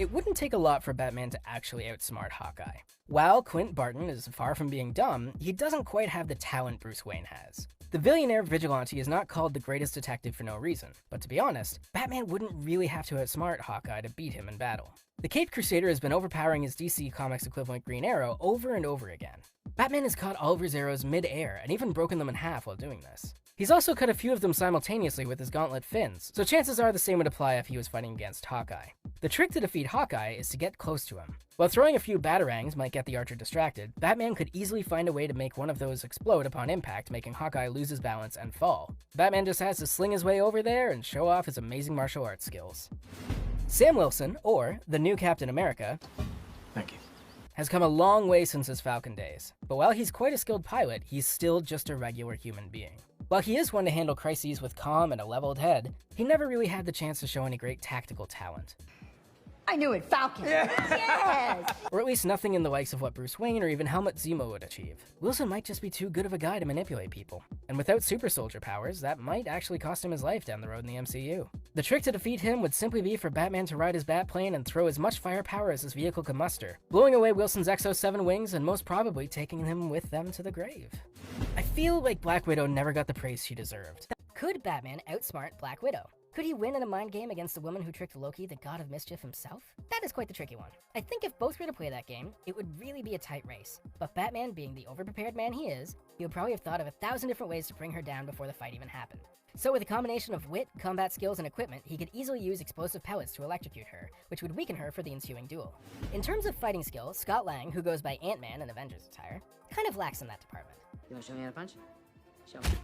It wouldn't take a lot for Batman to actually outsmart Hawkeye. While Clint Barton is far from being dumb, he doesn't quite have the talent Bruce Wayne has. The billionaire vigilante is not called the greatest detective for no reason, but to be honest, Batman wouldn't really have to outsmart Hawkeye to beat him in battle. The Caped Crusader has been overpowering his DC Comics equivalent Green Arrow over and over again. Batman has caught all of his arrows mid-air and even broken them in half while doing this. He's also cut a few of them simultaneously with his gauntlet fins, so chances are the same would apply if he was fighting against Hawkeye. The trick to defeat Hawkeye is to get close to him. While throwing a few batarangs might get the archer distracted, Batman could easily find a way to make one of those explode upon impact, making Hawkeye lose his balance and fall. Batman just has to sling his way over there and show off his amazing martial arts skills. Sam Wilson, or the new Captain America, Thank you. has come a long way since his Falcon days, but while he's quite a skilled pilot, he's still just a regular human being. While he is one to handle crises with calm and a leveled head, he never really had the chance to show any great tactical talent. I knew it, Falcon. Yes! Or at least nothing in the likes of what Bruce Wayne or even Helmut Zemo would achieve. Wilson might just be too good of a guy to manipulate people. And without super soldier powers, that might actually cost him his life down the road in the MCU. The trick to defeat him would simply be for Batman to ride his Batplane and throw as much firepower as his vehicle could muster, blowing away Wilson's Exo-7 wings and most probably taking him with them to the grave. I feel like Black Widow never got the praise she deserved. Could Batman outsmart Black Widow? Could he win in a mind game against the woman who tricked Loki, the god of mischief himself? That is quite the tricky one. I think if both were to play that game, it would really be a tight race. But Batman, being the overprepared man he is, he would probably have thought of 1,000 different ways to bring her down before the fight even happened. So with a combination of wit, combat skills, and equipment, he could easily use explosive pellets to electrocute her, which would weaken her for the ensuing duel. In terms of fighting skill, Scott Lang, who goes by Ant-Man in Avengers attire, kind of lacks in that department. You wanna show me how to punch? Show me.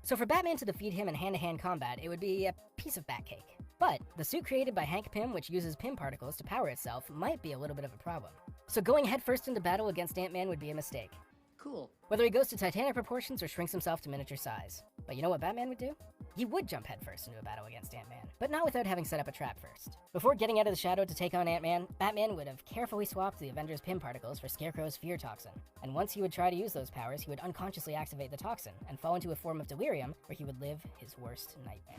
So for Batman to defeat him in hand-to-hand combat, it would be a piece of bat cake. But the suit created by Hank Pym, which uses Pym particles to power itself, might be a little bit of a problem. So going headfirst into battle against Ant-Man would be a mistake. Cool. Whether he goes to titanic proportions or shrinks himself to miniature size. But you know what Batman would do? He would jump headfirst into a battle against Ant-Man, but not without having set up a trap first. Before getting out of the shadow to take on Ant-Man, Batman would have carefully swapped the Avengers Pym particles for Scarecrow's fear toxin. And once he would try to use those powers, he would unconsciously activate the toxin and fall into a form of delirium where he would live his worst nightmare.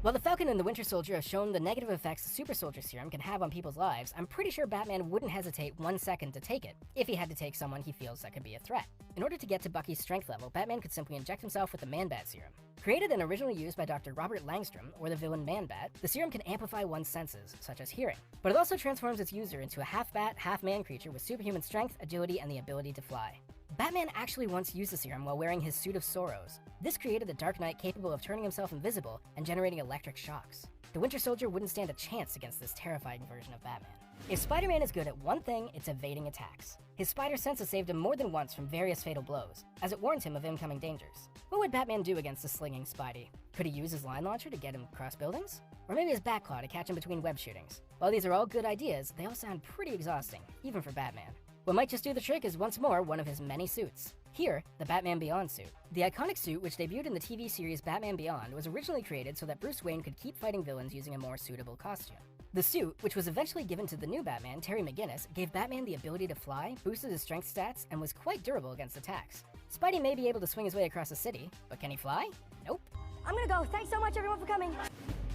While the Falcon and the Winter Soldier have shown the negative effects the Super Soldier Serum can have on people's lives, I'm pretty sure Batman wouldn't hesitate 1 second to take it, if he had to take someone he feels that could be a threat. In order to get to Bucky's strength level, Batman could simply inject himself with the Man-Bat Serum. Created and originally used by Dr. Robert Langstrom, or the villain Man-Bat, the serum can amplify one's senses, such as hearing. But it also transforms its user into a half-bat, half-man creature with superhuman strength, agility, and the ability to fly. Batman actually once used the serum while wearing his suit of sorrows. This created the Dark Knight capable of turning himself invisible and generating electric shocks. The Winter Soldier wouldn't stand a chance against this terrifying version of Batman. If Spider-Man is good at one thing, it's evading attacks. His spider sense has saved him more than once from various fatal blows, as it warns him of incoming dangers. What would Batman do against a slinging Spidey? Could he use his line launcher to get him across buildings? Or maybe his Batclaw to catch him between web shootings? While these are all good ideas, they all sound pretty exhausting, even for Batman. What might just do the trick is once more one of his many suits. Here, the Batman Beyond suit. The iconic suit, which debuted in the TV series Batman Beyond, was originally created so that Bruce Wayne could keep fighting villains using a more suitable costume. The suit, which was eventually given to the new Batman, Terry McGinnis, gave Batman the ability to fly, boosted his strength stats, and was quite durable against attacks. Spidey may be able to swing his way across the city, but can he fly? Nope. I'm gonna go. Thanks so much, everyone, for coming.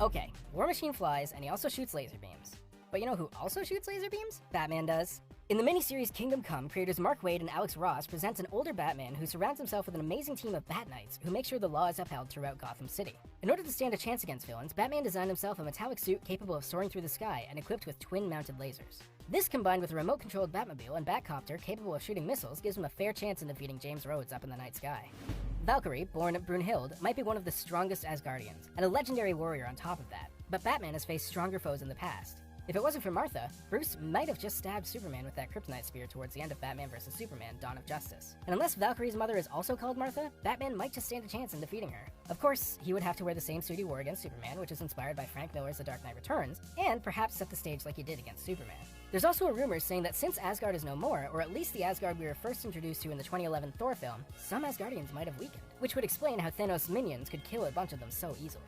Okay, War Machine flies, and he also shoots laser beams. But you know who also shoots laser beams? Batman does. In the miniseries Kingdom Come, creators Mark Waid and Alex Ross present an older Batman who surrounds himself with an amazing team of Bat Knights who make sure the law is upheld throughout Gotham City. In order to stand a chance against villains, Batman designed himself a metallic suit capable of soaring through the sky and equipped with twin-mounted lasers. This, combined with a remote-controlled Batmobile and Batcopter capable of shooting missiles, gives him a fair chance in defeating James Rhodes up in the night sky. Valkyrie, born Brunhild, might be one of the strongest Asgardians, and a legendary warrior on top of that, but Batman has faced stronger foes in the past. If it wasn't for Martha, Bruce might have just stabbed Superman with that kryptonite spear towards the end of Batman vs. Superman: Dawn of Justice. And unless Valkyrie's mother is also called Martha, Batman might just stand a chance in defeating her. Of course, he would have to wear the same suit he wore against Superman, which is inspired by Frank Miller's The Dark Knight Returns, and perhaps set the stage like he did against Superman. There's also a rumor saying that since Asgard is no more, or at least the Asgard we were first introduced to in the 2011 Thor film, some Asgardians might have weakened, which would explain how Thanos' minions could kill a bunch of them so easily.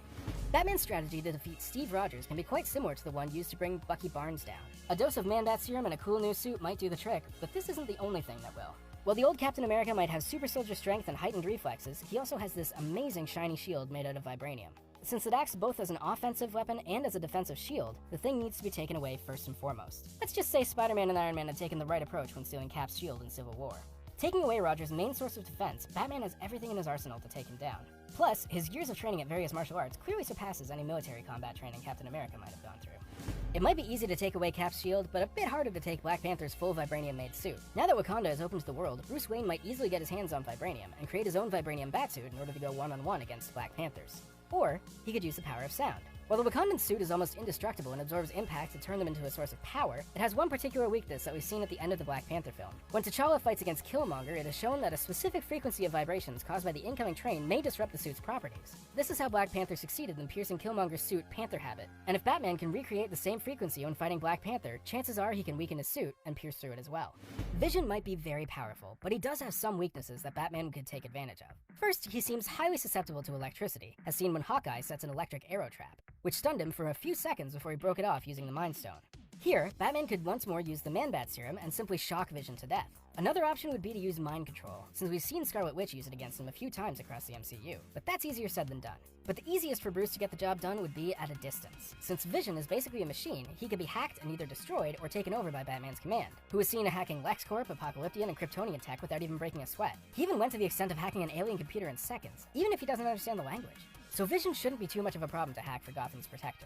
Batman's strategy to defeat Steve Rogers can be quite similar to the one used to bring Bucky Barnes down. A dose of Man-Bat serum and a cool new suit might do the trick, but this isn't the only thing that will. While the old Captain America might have super soldier strength and heightened reflexes, he also has this amazing shiny shield made out of vibranium. since it acts both as an offensive weapon and as a defensive shield, the thing needs to be taken away first and foremost. Let's just say Spider-Man and Iron Man had taken the right approach when stealing Cap's shield in Civil War. Taking away Roger's main source of defense, Batman has everything in his arsenal to take him down. Plus, his years of training at various martial arts clearly surpasses any military combat training Captain America might have gone through. It might be easy to take away Cap's shield, but a bit harder to take Black Panther's full vibranium-made suit. Now that Wakanda is open to the world, Bruce Wayne might easily get his hands on vibranium and create his own vibranium batsuit in order to go one-on-one against Black Panthers. Or, he could use the power of sound. While the Wakandan suit is almost indestructible and absorbs impact to turn them into a source of power, it has one particular weakness that we've seen at the end of the Black Panther film. When T'Challa fights against Killmonger, it is shown that a specific frequency of vibrations caused by the incoming train may disrupt the suit's properties. This is how Black Panther succeeded in piercing Killmonger's suit Panther Habit, and if Batman can recreate the same frequency when fighting Black Panther, chances are he can weaken his suit and pierce through it as well. Vision might be very powerful, but he does have some weaknesses that Batman could take advantage of. First, he seems highly susceptible to electricity, as seen when Hawkeye sets an electric arrow trap, which stunned him for a few seconds before he broke it off using the Mind Stone. Here, Batman could once more use the Man-Bat serum and simply shock Vision to death. Another option would be to use mind control, since we've seen Scarlet Witch use it against him a few times across the MCU, but that's easier said than done. But the easiest for Bruce to get the job done would be at a distance. Since Vision is basically a machine, he could be hacked and either destroyed or taken over by Batman's command, who is seen hacking LexCorp, Apocalyptian, and Kryptonian tech without even breaking a sweat. He even went to the extent of hacking an alien computer in seconds, even if he doesn't understand the language. So Vision shouldn't be too much of a problem to hack for Gotham's protector.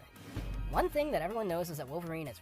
One thing that everyone knows is that Wolverine is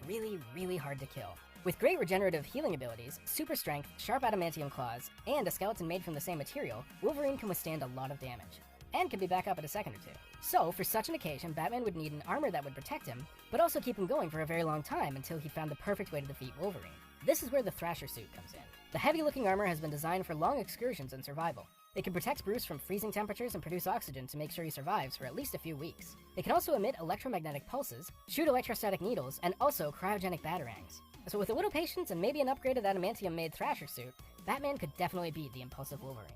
really hard to kill. With great regenerative healing abilities, super strength, sharp adamantium claws, and a skeleton made from the same material, Wolverine can withstand a lot of damage, and can be back up in a second or two. So, for such an occasion, Batman would need an armor that would protect him, but also keep him going for a very long time until he found the perfect way to defeat Wolverine. This is where the Thrasher suit comes in. The heavy-looking armor has been designed for long excursions and survival. It can protect Bruce from freezing temperatures and produce oxygen to make sure he survives for at least a few weeks. It can also emit electromagnetic pulses, shoot electrostatic needles, and also cryogenic batarangs. So with a little patience and maybe an upgraded adamantium-made Thrasher suit, Batman could definitely beat the impulsive Wolverine.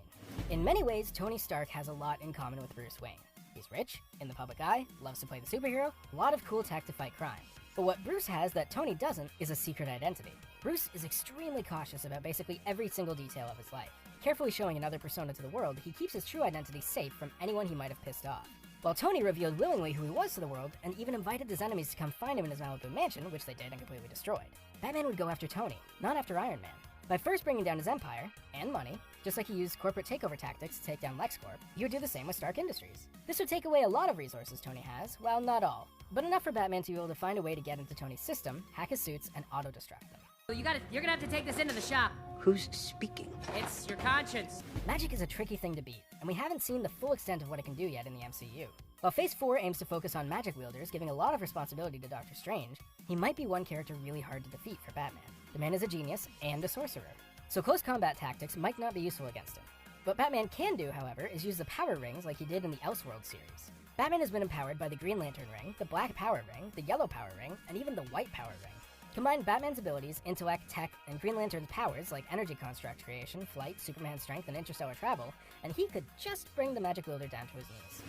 In many ways, Tony Stark has a lot in common with Bruce Wayne. He's rich, in the public eye, loves to play the superhero, a lot of cool tech to fight crime. But what Bruce has that Tony doesn't is a secret identity. Bruce is extremely cautious about basically every single detail of his life. Carefully showing another persona to the world, he keeps his true identity safe from anyone he might have pissed off. While Tony revealed willingly who he was to the world, and even invited his enemies to come find him in his Malibu mansion, which they did and completely destroyed, Batman would go after Tony, not after Iron Man. By first bringing down his empire, and money, just like he used corporate takeover tactics to take down LexCorp, he would do the same with Stark Industries. This would take away a lot of resources Tony has, well, not all, but enough for Batman to be able to find a way to get into Tony's system, hack his suits, and auto-destruct them. You're gonna have to take this into the shop. Who's speaking? It's your conscience. Magic is a tricky thing to beat, and we haven't seen the full extent of what it can do yet in the MCU. While Phase 4 aims to focus on magic wielders, giving a lot of responsibility to Doctor Strange, he might be one character really hard to defeat for Batman. The man is a genius and a sorcerer, so close combat tactics might not be useful against him. What Batman can do, however, is use the power rings like he did in the Elseworld series. Batman has been empowered by the Green Lantern ring, the Black Power ring, the Yellow Power ring, and even the White Power ring. Combine Batman's abilities, intellect, tech, and Green Lantern's powers like energy construct creation, flight, Superman strength, and interstellar travel, and he could just bring the magic wielder down to his knees.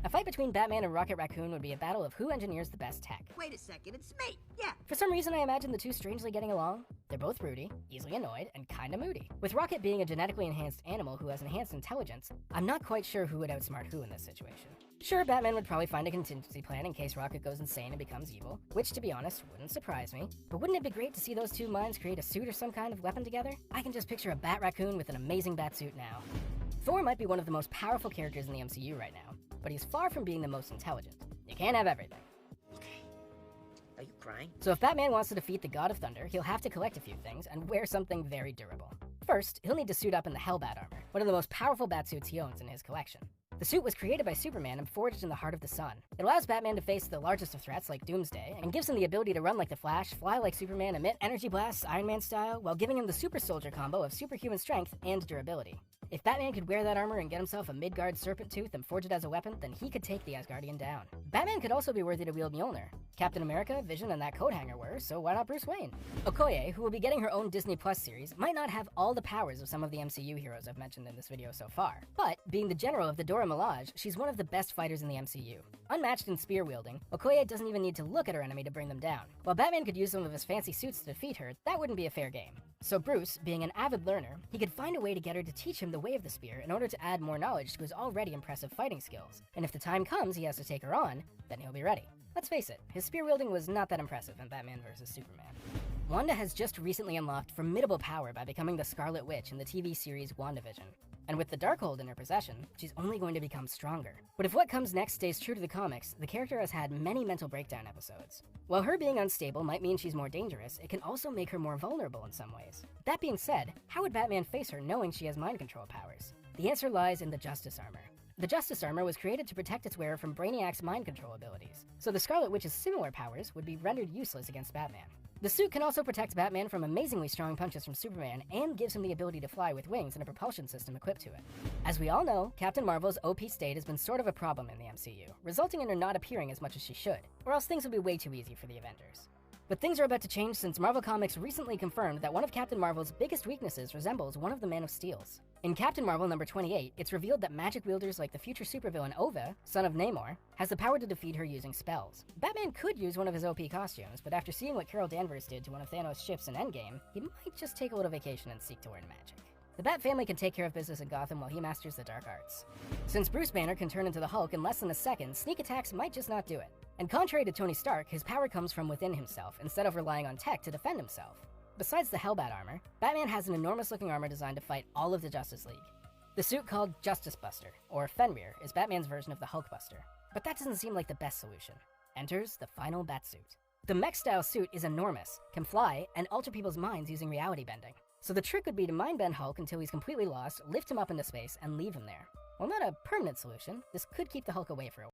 A fight between Batman and Rocket Raccoon would be a battle of who engineers the best tech. Wait a second, it's me! Yeah! For some reason, I imagine the two strangely getting along. They're both broody, easily annoyed, and kinda moody. With Rocket being a genetically enhanced animal who has enhanced intelligence, I'm not quite sure who would outsmart who in this situation. Sure, Batman would probably find a contingency plan in case Rocket goes insane and becomes evil, which, to be honest, wouldn't surprise me. But wouldn't it be great to see those two minds create a suit or some kind of weapon together? I can just picture a Bat Raccoon with an amazing Batsuit now. Thor might be one of the most powerful characters in the MCU right now, but he's far from being the most intelligent. You can't have everything. Okay. Are you crying? So if Batman wants to defeat the God of Thunder, he'll have to collect a few things and wear something very durable. First, he'll need to suit up in the Hellbat armor, one of the most powerful Batsuits he owns in his collection. The suit was created by Superman and forged in the heart of the sun. It allows Batman to face the largest of threats like Doomsday, and gives him the ability to run like the Flash, fly like Superman, emit energy blasts Iron Man style, while giving him the super soldier combo of superhuman strength and durability. If Batman could wear that armor and get himself a Midgard serpent tooth and forge it as a weapon, then he could take the Asgardian down. Batman could also be worthy to wield Mjolnir. Captain America, Vision, and that coat hanger were, so why not Bruce Wayne? Okoye, who will be getting her own Disney Plus series, might not have all the powers of some of the MCU heroes I've mentioned in this video so far. But, being the general of the Dora Milaje, she's one of the best fighters in the MCU. Unmatched in spear wielding, Okoye doesn't even need to look at her enemy to bring them down. While Batman could use some of his fancy suits to defeat her, that wouldn't be a fair game. So Bruce, being an avid learner, he could find a way to get her to teach him the way of the spear in order to add more knowledge to his already impressive fighting skills. And if the time comes he has to take her on, then he'll be ready. Let's face it, his spear wielding was not that impressive in Batman vs. Superman. Wanda has just recently unlocked formidable power by becoming the Scarlet Witch in the TV series WandaVision. And with the Darkhold in her possession, she's only going to become stronger. But if what comes next stays true to the comics, the character has had many mental breakdown episodes. While her being unstable might mean she's more dangerous, it can also make her more vulnerable in some ways. That being said, how would Batman face her knowing she has mind control powers? The answer lies in the Justice Armor. The Justice Armor was created to protect its wearer from Brainiac's mind control abilities, so the Scarlet Witch's similar powers would be rendered useless against Batman. The suit can also protect Batman from amazingly strong punches from Superman and gives him the ability to fly with wings and a propulsion system equipped to it. As we all know, Captain Marvel's OP state has been sort of a problem in the MCU, resulting in her not appearing as much as she should, or else things would be way too easy for the Avengers. But things are about to change since Marvel Comics recently confirmed that one of Captain Marvel's biggest weaknesses resembles one of the Man of Steel's. In Captain Marvel number 28, it's revealed that magic wielders like the future supervillain Ova, son of Namor, has the power to defeat her using spells. Batman could use one of his OP costumes, but after seeing what Carol Danvers did to one of Thanos' ships in Endgame, he might just take a little vacation and seek to learn magic. The Bat family can take care of business in Gotham while he masters the dark arts. Since Bruce Banner can turn into the Hulk in less than a second, sneak attacks might just not do it. And contrary to Tony Stark, his power comes from within himself instead of relying on tech to defend himself. Besides the Hellbat armor, Batman has an enormous-looking armor designed to fight all of the Justice League. The suit called Justice Buster, or Fenrir, is Batman's version of the Hulkbuster. But that doesn't seem like the best solution. Enters the final Batsuit. The mech-style suit is enormous, can fly, and alter people's minds using reality bending. So the trick would be to mind-bend Hulk until he's completely lost, lift him up into space, and leave him there. While not a permanent solution, this could keep the Hulk away for a while.